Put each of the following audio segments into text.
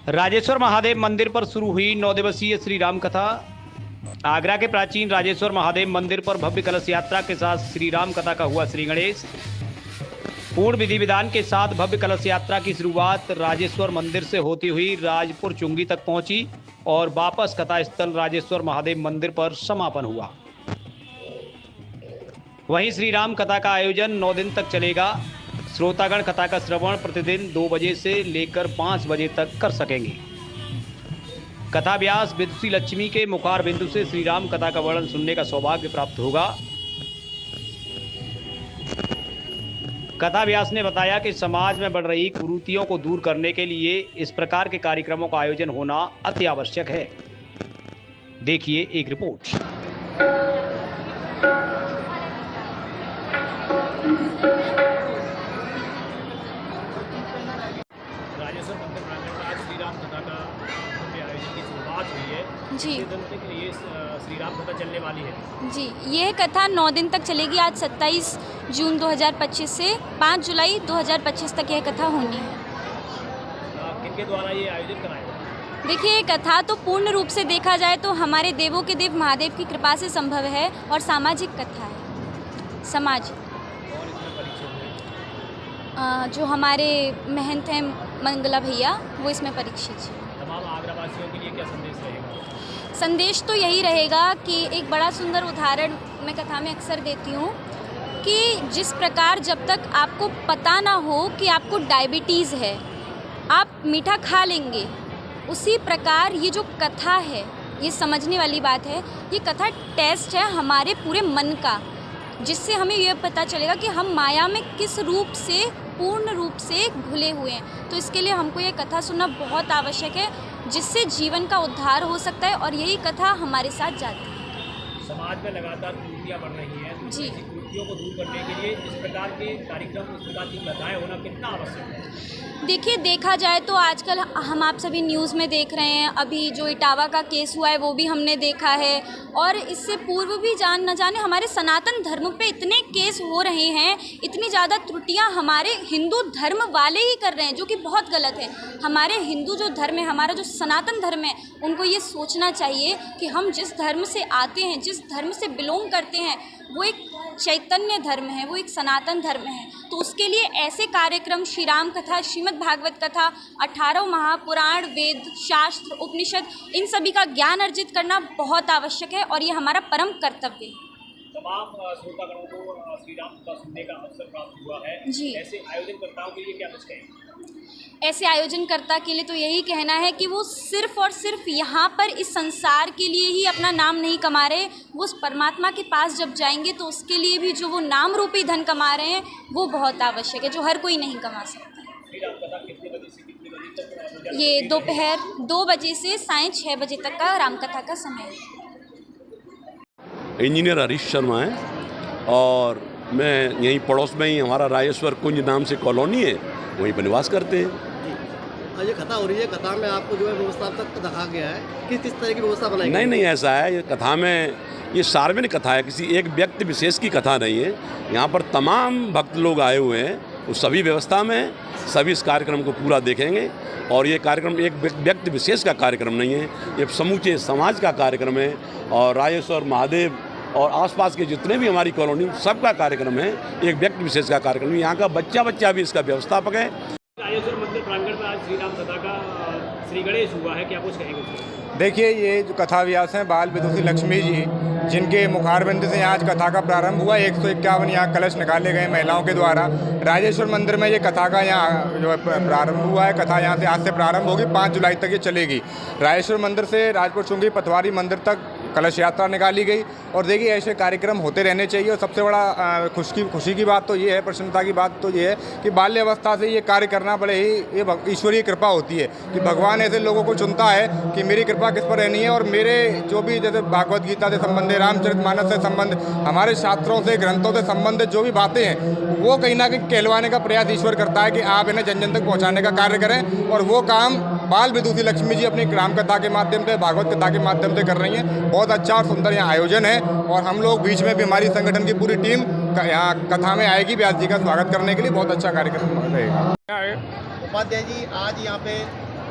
राजेश्वर महादेव मंदिर पर शुरू हुई 9 दिवसीय श्री राम कथा। आगरा के प्राचीन राजेश्वर महादेव मंदिर पर भव्य कलश यात्रा के साथ श्री राम कथा का हुआ श्री गणेश। पूर्ण विधि विधान के साथ भव्य कलश यात्रा की शुरुआत राजेश्वर मंदिर से होती हुई राजपुर चुंगी तक पहुंची और वापस कथा स्थल राजेश्वर महादेव मंदिर पर समापन हुआ। वहीं श्री राम कथा का आयोजन 9 दिन तक चलेगा। श्रोतागण कथा का श्रवण प्रतिदिन 2 बजे से लेकर 5 बजे तक कर सकेंगे। कथा व्यास विदुषी लक्ष्मी के मुखार बिंदु से श्री राम कथा का वर्णन सुनने का सौभाग्य प्राप्त होगा। कथा व्यास ने बताया कि समाज में बढ़ रही कुरीतियों को दूर करने के लिए इस प्रकार के कार्यक्रमों का आयोजन होना अति आवश्यक है। देखिए एक रिपोर्ट। राजेश्वर मंदिर प्रांगण में आज श्री राम कथा का आयोजन की शुरुआत हुई है। जी, दिन तक ये श्री राम कथा चलने वाली है। जी, ये कथा 9 दिन तक चलेगी। आज 27 जून 2025 से 5 जुलाई 2025 तक यह कथा होनी है। किनके द्वारा ये आयोजन कराया गया? देखिए, ये कथा तो पूर्ण रूप से देखा जाए तो हमारे देवों के देव महादेव की कृपा से संभव है और सामाजिक कथा है। समाज जो हमारे महंत हैं मंगला भैया, वो इसमें परीक्षित हैं। तमाम आगरावासियों के लिए क्या संदेश रहेगा? संदेश तो यही रहेगा कि एक बड़ा सुंदर उदाहरण मैं कथा में अक्सर देती हूँ कि जिस प्रकार जब तक आपको पता ना हो कि आपको डायबिटीज़ है, आप मीठा खा लेंगे, उसी प्रकार ये जो कथा है, ये समझने वाली बात है। ये कथा टेस्ट है हमारे पूरे मन का, जिससे हमें यह पता चलेगा कि हम माया में किस रूप से पूर्ण रूप से घुले हुए हैं। तो इसके लिए हमको ये कथा सुनना बहुत आवश्यक है, जिससे जीवन का उद्धार हो सकता है और यही कथा हमारे साथ जाती है। समाज में लगातार कुरीतियां बढ़ रही हैं, जी, कुरीतियों को दूर करने के लिए इस प्रकार के कार्यक्रम, इस प्रकार की कथाएं होना कितना आवश्यक है? देखिए, देखा जाए तो आजकल हम आप सभी न्यूज़ में देख रहे हैं। अभी जो इटावा का केस हुआ है वो भी हमने देखा है, और इससे पूर्व भी न जाने हमारे सनातन धर्म पे इतने केस हो रहे हैं, इतनी ज़्यादा त्रुटियां हमारे हिंदू धर्म वाले ही कर रहे हैं, जो कि बहुत गलत है। हमारे हिंदू जो धर्म है, हमारा जो सनातन धर्म है, उनको ये सोचना चाहिए कि हम जिस धर्म से आते हैं, जिस धर्म से बिलोंग करते हैं, वो एक चैतन्य धर्म है, वो एक सनातन धर्म है। तो उसके लिए ऐसे कार्यक्रम, श्री राम कथा, श्रीमद् भागवत कथा, 18 महापुराण, वेद, शास्त्र, उपनिषद, इन सभी का ज्ञान अर्जित करना बहुत आवश्यक है और ये हमारा परम कर्तव्य है। तमाम श्रोतागणों को श्री राम कथा सुनने का अवसर प्राप्त हुआ है। जी, ऐसे आयोजनकर्ताओं के लिए क्या कुछ कहेंगे? ऐसे आयोजनकर्ता के लिए तो यही कहना है कि वो सिर्फ और सिर्फ यहाँ पर इस संसार के लिए ही अपना नाम नहीं कमा रहे, वो उस परमात्मा के पास जब जाएंगे तो उसके लिए भी जो वो नाम रूपी धन कमा रहे हैं, वो बहुत आवश्यक है, जो हर कोई नहीं कमा सकता। श्री राम कथा कितने बजे से कितने बजे तक? ये दोपहर 2 बजे से सायं 6 बजे तक का रामकथा का समय है। इंजीनियर हरीश शर्मा है और मैं यहीं पड़ोस में ही, हमारा राजेश्वर कुंज नाम से कॉलोनी है, वहीं पर निवास करते हैं। ये कथा हो रही है, कथा में आपको जो है व्यवस्था तक दिखा गया है, किस तरह की व्यवस्था बनाई गई? नहीं, ऐसा है, ये कथा में ये सार्वजनिक कथा है, किसी एक व्यक्ति विशेष की कथा नहीं है। यहाँ पर तमाम भक्त लोग आए हुए हैं, वो सभी व्यवस्था में सभी इस कार्यक्रम को पूरा देखेंगे। और ये कार्यक्रम एक व्यक्ति विशेष का कार्यक्रम नहीं है, ये समूचे समाज का कार्यक्रम है। और राजेश्वर महादेव और आसपास के जितने भी हमारी कॉलोनी, सबका कार्यक्रम है, एक व्यक्ति विशेष का कार्यक्रम है। यहाँ का बच्चा भी इसका व्यवस्थापक है। राजेश्वर मंदिर प्रांगण में आज श्री राम कथा का श्री गणेश हुआ है, क्या कुछ कहेंगे? देखिए, ये जो कथा व्यास हैं बाल विदुषी लक्ष्मी जी, जिनके मुखारबिंद से आज कथा का प्रारंभ हुआ। 151 यहाँ कलश निकाले गए महिलाओं के द्वारा। राजेश्वर मंदिर में ये कथा का यहाँ जो प्रारंभ हुआ है, कथा यहाँ से आज से प्रारंभ होगी, 5 जुलाई तक ये चलेगी। राजेश्वर मंदिर से राजपुर चुंगी पतवारी मंदिर तक कलश यात्रा निकाली गई। और देखिए, ऐसे कार्यक्रम होते रहने चाहिए। और सबसे बड़ा खुशी की बात तो ये है, प्रसन्नता की बात तो ये है कि बाल्य अवस्था से ये कार्य करना बड़े ही ये ईश्वरीय कृपा होती है कि भगवान ऐसे लोगों को चुनता है कि मेरी कृपा किस पर रहनी है। और मेरे जो भी, जैसे भागवत गीता से संबंधित, रामचरितमानस से संबंध, हमारे शास्त्रों से, ग्रंथों से संबंधित जो भी बातें हैं, वो कहीं ना कहीं कहलवाने का प्रयास ईश्वर करता है कि आप इन्हें जन जन तक पहुँचाने का कार्य करें। और वो काम बाल विदुषी लक्ष्मी जी अपनी राम कथा के माध्यम से, भागवत कथा के माध्यम से कर रही हैं। बहुत अच्छा और सुंदर यहाँ आयोजन है। और हम लोग बीच में भी हमारी संगठन की पूरी टीम यहाँ कथा में आएगी व्यास जी का स्वागत करने के लिए। बहुत अच्छा कार्यक्रम रहेगा। उपाध्याय जी, आज यहाँ पे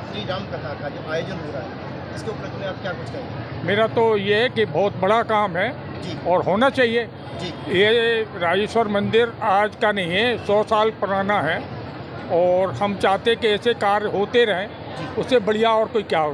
श्री राम कथा का जो आयोजन हो रहा है, इसके उपलक्ष्य में आप क्या कुछ कहेंगे? मेरा तो ये है कि बहुत बड़ा काम है जी और होना चाहिए। जी ये राजेश्वर मंदिर आज का नहीं है, 100 साल पुराना है और हम चाहते कि ऐसे कार्य होते रहें। उससे बढ़िया और कोई क्या हो